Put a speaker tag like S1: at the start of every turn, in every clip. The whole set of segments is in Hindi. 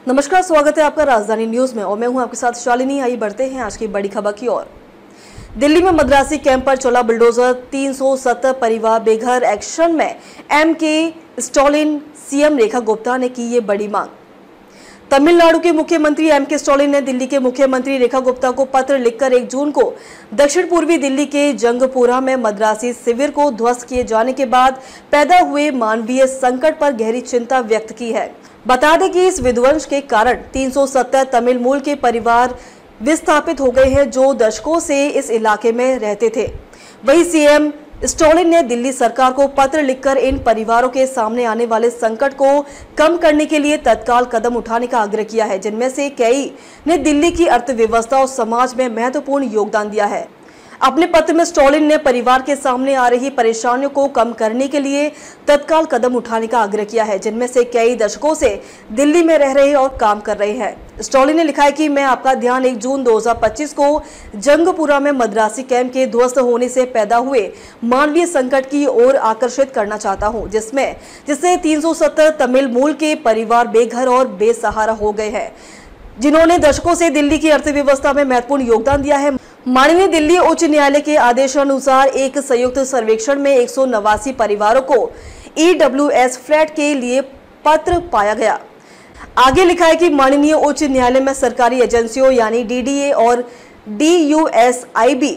S1: नमस्कार, स्वागत है आपका राजधानी न्यूज में और मैं हूं आपके साथ शालिनी। आइए बढ़ते हैं आज की बड़ी खबर की ओर। दिल्ली में मद्रासी कैंप पर चला बुलडोजर, 370 परिवार बेघर। एक्शन में एम के स्टालिन, सीएम रेखा गुप्ता ने की ये बड़ी मांग। तमिलनाडु के मुख्यमंत्री एम के स्टालिन ने दिल्ली के मुख्यमंत्री रेखा गुप्ता को पत्र लिखकर 1 जून को दक्षिण पूर्वी दिल्ली के जंगपुरा में मद्रासी शिविर को ध्वस्त किए जाने के बाद पैदा हुए मानवीय संकट पर गहरी चिंता व्यक्त की है। बता दें कि इस विध्वंस के कारण 370 तमिल मूल के परिवार विस्थापित हो गए हैं, जो दशकों से इस इलाके में रहते थे। वहीं सीएम स्टालिन ने दिल्ली सरकार को पत्र लिखकर इन परिवारों के सामने आने वाले संकट को कम करने के लिए तत्काल कदम उठाने का आग्रह किया है, जिनमें से कई ने दिल्ली की अर्थव्यवस्था और समाज में महत्वपूर्ण योगदान दिया है। अपने पत्र में स्टालिन ने परिवार के सामने आ रही परेशानियों को कम करने के लिए तत्काल कदम उठाने का आग्रह किया है, जिनमें से कई दशकों से दिल्ली में रह रहे और काम कर रहे हैं। स्टालिन ने लिखा है कि मैं आपका ध्यान 1 जून 2025 को जंगपुरा में मद्रासी कैंप के ध्वस्त होने से पैदा हुए मानवीय संकट की ओर आकर्षित करना चाहता हूं, जिससे 370 तमिल मूल के परिवार बेघर और बेसहारा हो गए हैं, जिन्होंने दशकों से दिल्ली की अर्थव्यवस्था में महत्वपूर्ण योगदान दिया है। माननीय दिल्ली उच्च न्यायालय के आदेशानुसार एक संयुक्त सर्वेक्षण में 189 परिवारों को EWS फ्लैट के लिए पत्र पाया गया। आगे लिखा है कि माननीय उच्च न्यायालय में सरकारी एजेंसियों यानी DDA और DUSIB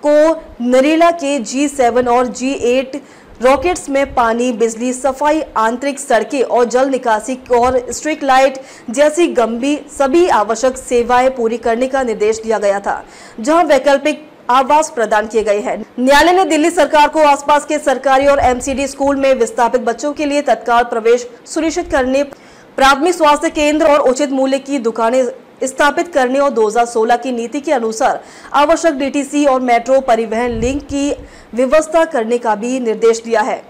S1: को नरेला के G7 और G8 रॉकेट्स में पानी, बिजली, सफाई, आंतरिक सड़कें और जल निकासी और स्ट्रीट लाइट जैसी गंभीर सभी आवश्यक सेवाएं पूरी करने का निर्देश दिया गया था, जहां वैकल्पिक आवास प्रदान किए गए हैं। न्यायालय ने दिल्ली सरकार को आसपास के सरकारी और MCD स्कूल में विस्थापित बच्चों के लिए तत्काल प्रवेश सुनिश्चित करने, प्राथमिक स्वास्थ्य केंद्र और उचित मूल्य की दुकानें स्थापित करने और 2016 की नीति के अनुसार आवश्यक DTC और मेट्रो परिवहन लिंक की व्यवस्था करने का भी निर्देश दिया है।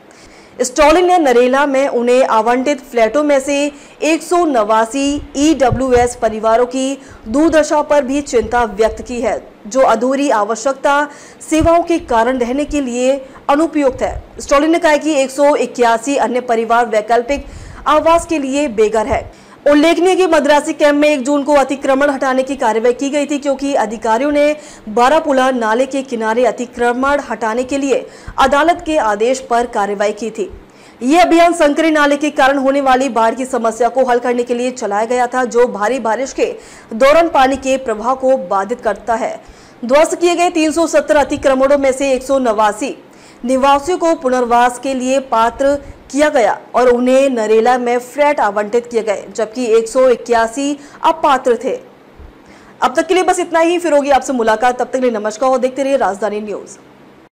S1: स्टालिन ने नरेला में उन्हें आवंटित फ्लैटों में से 189 EWS परिवारों की दुर्दशा पर भी चिंता व्यक्त की है, जो अधूरी आवश्यकता सेवाओं के कारण रहने के लिए अनुपयुक्त है। स्टालिन ने कहा कि 181 अन्य परिवार वैकल्पिक आवास के लिए बेघर है। उल्लेखनीय कि मद्रासी कैंप में 1 जून को अतिक्रमण हटाने की कार्रवाई की गई थी, क्योंकि अधिकारियों ने बारापुला नाले के किनारे अतिक्रमण हटाने के लिए अदालत के आदेश पर कार्रवाई की थी। ये अभियान संकरी नाले के कारण होने वाली बाढ़ की समस्या को हल करने के लिए चलाया गया था, जो भारी बारिश के दौरान पानी के प्रवाह को बाधित करता है। ध्वस्त किए गए 370 अतिक्रमणों में से 189 निवासियों को पुनर्वास के लिए पात्र किया गया और उन्हें नरेला में फ्लैट आवंटित किए गए, जबकि 181 अपात्र थे। अब तक के लिए बस इतना ही। फिर होगी आपसे मुलाकात, तब तक के लिए नमस्कार और देखते रहिए राजधानी न्यूज।